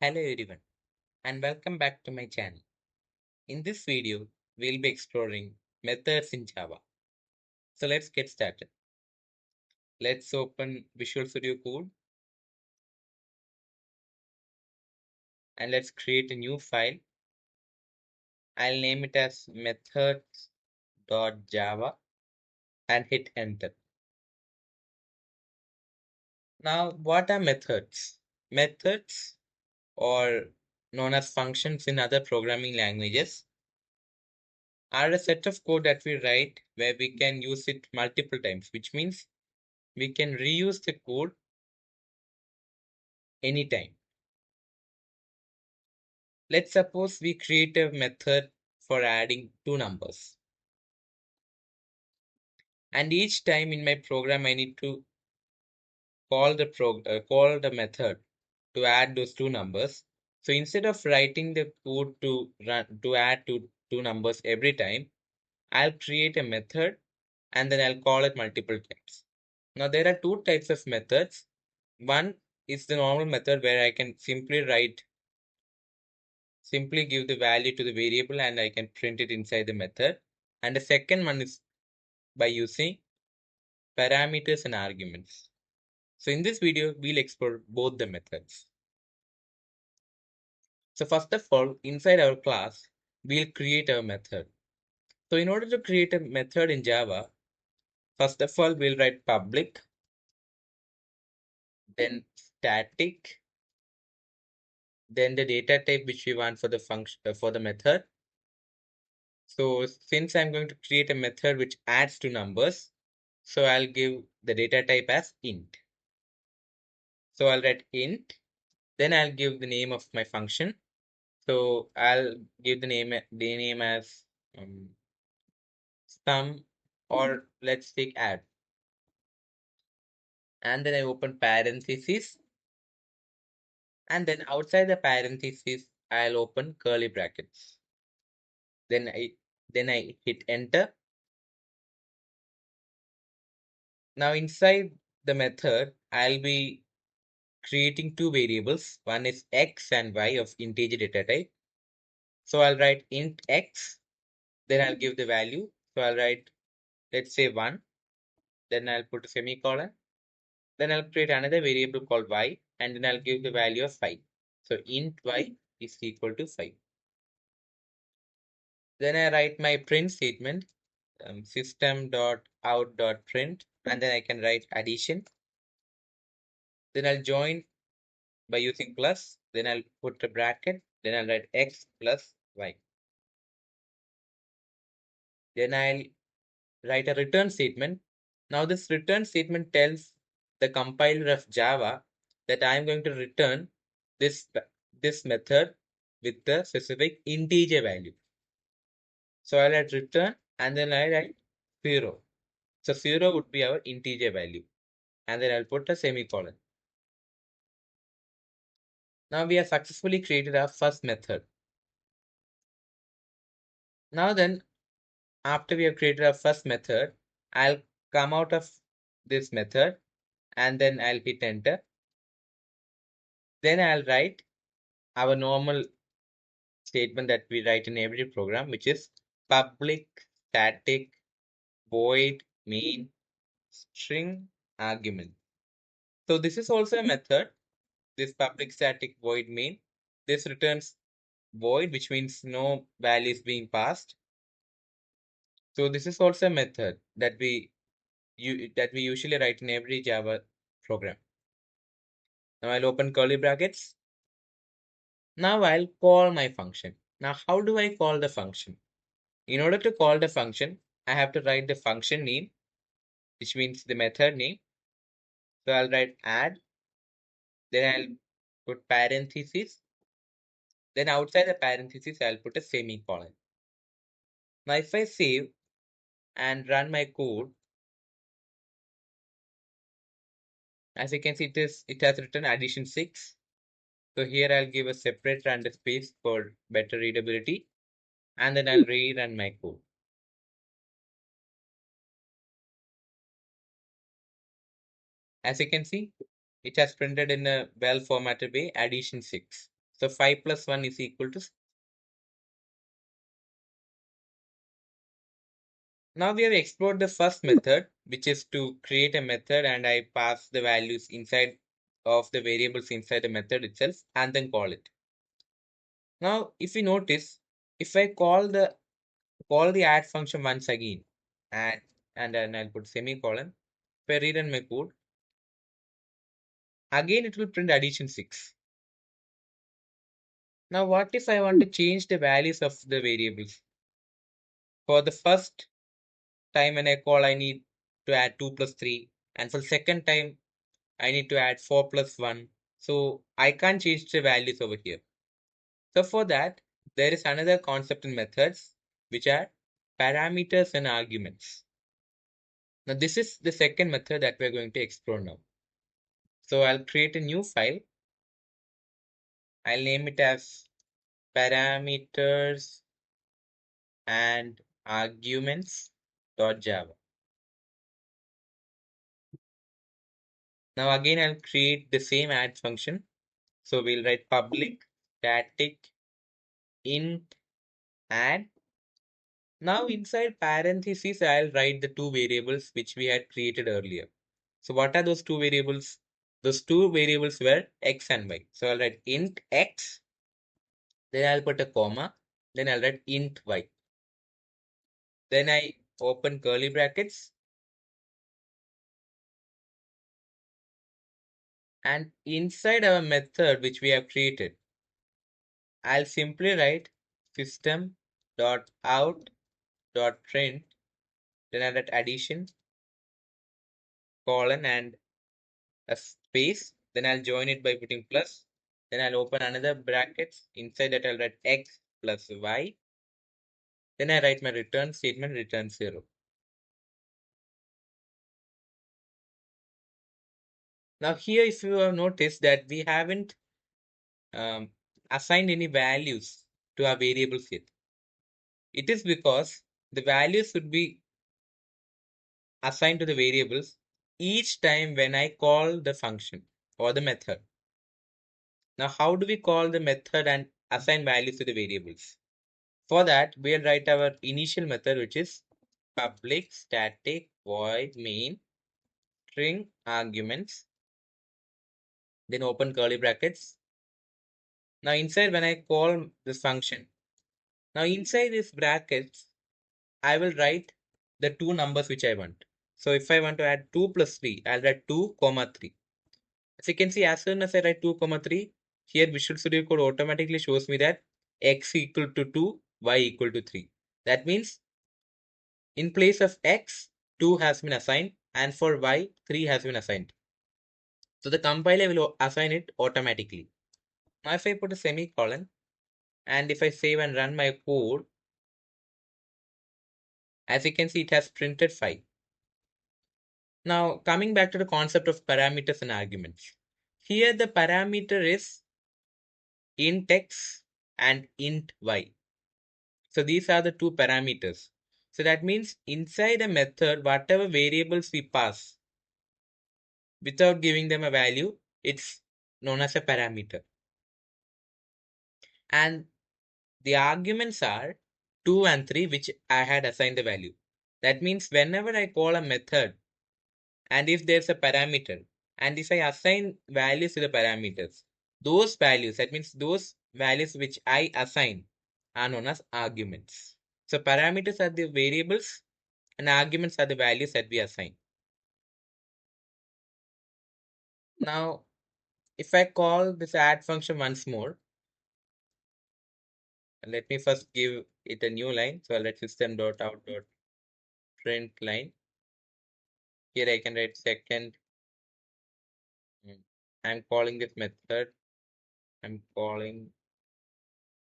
Hello everyone and welcome back to my channel. In this video, we'll be exploring methods in Java. So let's get started. Let's open Visual Studio Code and let's create a new file. I'll name it as methods.java and hit enter. Now, what are methods? Methods, or known as functions in other programming languages, are a set of code that we write where we can use it multiple times, which means we can reuse the code anytime. Let's suppose we create a method for adding two numbers. And each time in my program, I need to call the method to add those two numbers. So instead of writing the code to add two numbers every time, I'll create a method and then I'll call it multiple times. Now there are two types of methods. One is the normal method where I can simply give the value to the variable and I can print it inside the method. And the second one is by using parameters and arguments. So in this video, we'll explore both the methods. So first of all, inside our class, we'll create a method. So in order to create a method in Java, first of all, we'll write public, then static, then the data type which we want for the function for the method. So since I'm going to create a method which adds two numbers, so I'll give the data type as int. So I'll write int, then I'll give the name of my function. So I'll give the name as sum, or let's take add. And then I open parentheses, and then outside the parentheses, I'll open curly brackets. Then I hit enter. Now inside the method, I'll be creating two variables. One is x and y of integer data type. So I'll write int x, then I'll give the value. So I'll write, let's say 1, then I'll put a semicolon. Then I'll create another variable called y, and then I'll give the value of 5. So int y is equal to 5. Then I write my print statement, system.out.print, and then I can write addition. Then I'll join by using plus. Then I'll put a bracket. Then I'll write x plus y. Then I'll write a return statement. Now this return statement tells the compiler of Java that I'm going to return this, this method with the specific integer value. So I'll write return and then I write 0. So 0 would be our integer value. And then I'll put a semicolon. Now we have successfully created our first method. Now then, after we have created our first method, I'll come out of this method and then I'll hit enter. Then I'll write our normal statement that we write in every program, which is public static void main string argument. So this is also a method, this public static void main. This returns void, which means no value is being passed. So this is also a method that we usually write in every Java program. Now I'll open curly brackets. Now I'll call my function. Now how do I call the function? In order to call the function, I have to write the function name, which means the method name. So I'll write add, then I'll put parentheses, then outside the parentheses, I'll put a semicolon. Now if I save and run my code, as you can see, it has written addition 6. So here I'll give a separate random space for better readability, and then I'll rerun my code. As you can see, it has printed in a well formatted way addition 6. So 5 plus 1 is equal to. Now we have explored the first method, which is to create a method and I pass the values inside of the variables inside the method itself and then call it. Now, if you notice, if I call the add function once again, add, and then I'll put semicolon. If I rerun my code, again it will print addition 6. Now, what if I want to change the values of the variables? For the first time when I call, I need to add 2 plus 3, and for the second time, I need to add 4 plus 1. So I can't change the values over here. So for that, there is another concept in methods, which are parameters and arguments. Now this is the second method that we're going to explore now. So I'll create a new file. I'll name it as parameters and arguments.java. Now again, I'll create the same add function. So we'll write public static int add. Now inside parentheses, I'll write the two variables which we had created earlier. So what are those two variables? Those two variables were x and y. So I'll write int x, then I'll put a comma, then I'll write int y. Then I open curly brackets, and inside our method which we have created, I'll simply write system dot out dot print, then I'll write addition colon and a space, then I'll join it by putting plus, then I'll open another brackets, inside that I'll write x plus y, then I write my return statement, return 0. Now here, if you have noticed that we haven't um, assigned any values to our variables yet. It is because the values should be assigned to the variables each time when I call the function or the method. Now, how do we call the method and assign values to the variables? For that, we'll write our initial method, which is public static void main string arguments, then open curly brackets. Now, inside when I call this function, now inside this brackets, I will write the two numbers which I want. So if I want to add 2 plus 3, I'll write 2 comma 3. As you can see, as soon as I write 2 comma 3, here Visual Studio Code automatically shows me that x equal to 2, y equal to 3. That means in place of x, 2 has been assigned, and for y, 3 has been assigned. So the compiler will assign it automatically. Now if I put a semicolon, and if I save and run my code, as you can see, it has printed 5. Now, coming back to the concept of parameters and arguments. Here the parameter is int x and int y. So these are the two parameters. So that means inside a method, whatever variables we pass without giving them a value, it's known as a parameter. And the arguments are 2 and 3, which I had assigned the value. That means whenever I call a method, and if there's a parameter, and if I assign values to the parameters, those values, that means those values which I assign, are known as arguments. So parameters are the variables and arguments are the values that we assign. Now, if I call this add function once more, let me first give it a new line. So I'll write system.out.print line. Here I can write second. I'm calling this method. I'm calling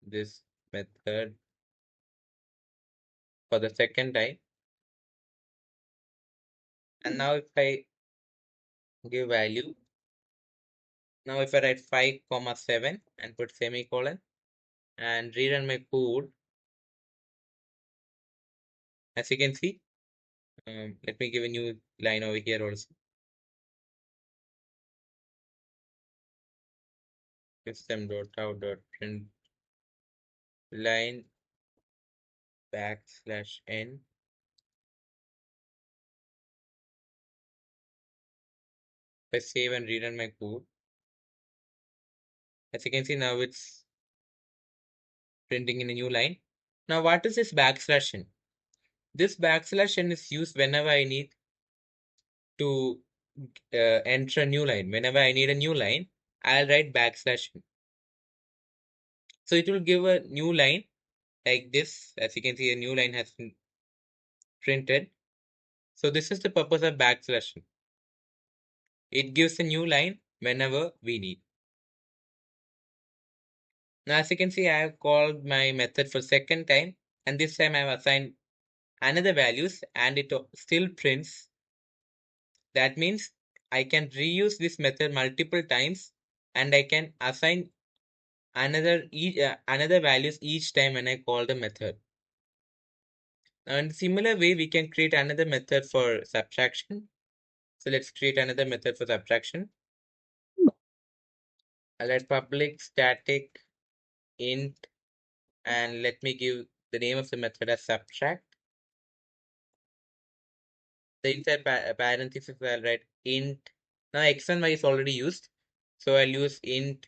this method for the second time. And now if I give value, now if I write 5 comma 7 and put semicolon and rerun my code, as you can see, let me give a new line over here also. system.out.print line \n. If I save and rerun my code, as you can see now it's printing in a new line. Now what is this \n? This \n is used whenever I need to enter a new line. Whenever I need a new line, I'll write \n. So it will give a new line like this. As you can see, a new line has been printed. So this is the purpose of \n. It gives a new line whenever we need. Now as you can see, I have called my method for second time, and this time I have assigned another values and it still prints. That means I can reuse this method multiple times and I can assign another values each time when I call the method. Now in similar way, we can create another method for subtraction. So let's create another method for subtraction. I'll let public static int and let me give the name of the method as subtract. The inside parenthesis I'll write int. Now x and y is already used, so I'll use int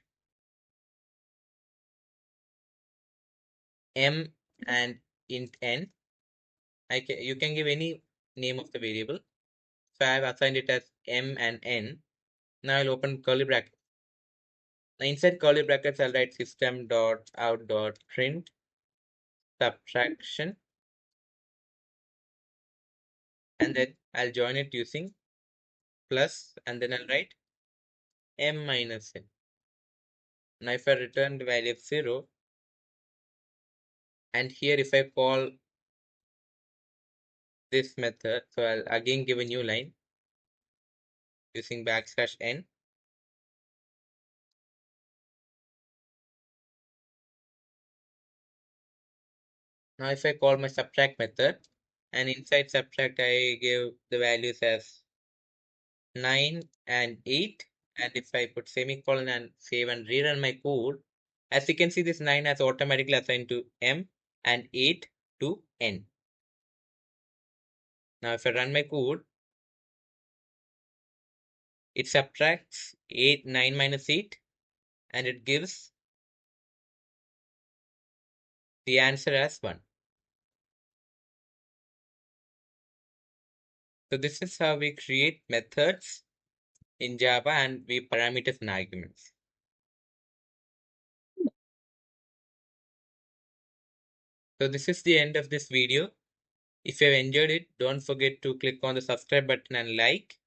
m and int n. You can give any name of the variable. So I have assigned it as m and n. Now I'll open curly bracket. Now inside curly brackets I'll write system.out.print subtraction, and then I'll join it using plus, and then I'll write m minus n. Now if I return the value of 0, and here if I call this method, so I'll again give a new line using \n. Now if I call my subtract method, and inside subtract I give the values as 9 and 8, and if I put semicolon and save and rerun my code, as you can see, this 9 has automatically assigned to m and 8 to n. Now if I run my code, it subtracts 9 minus 8 and it gives the answer as 1. So this is how we create methods in Java and we parameters and arguments. So this is the end of this video. If you have enjoyed it, don't forget to click on the subscribe button and like.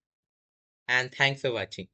And thanks for watching.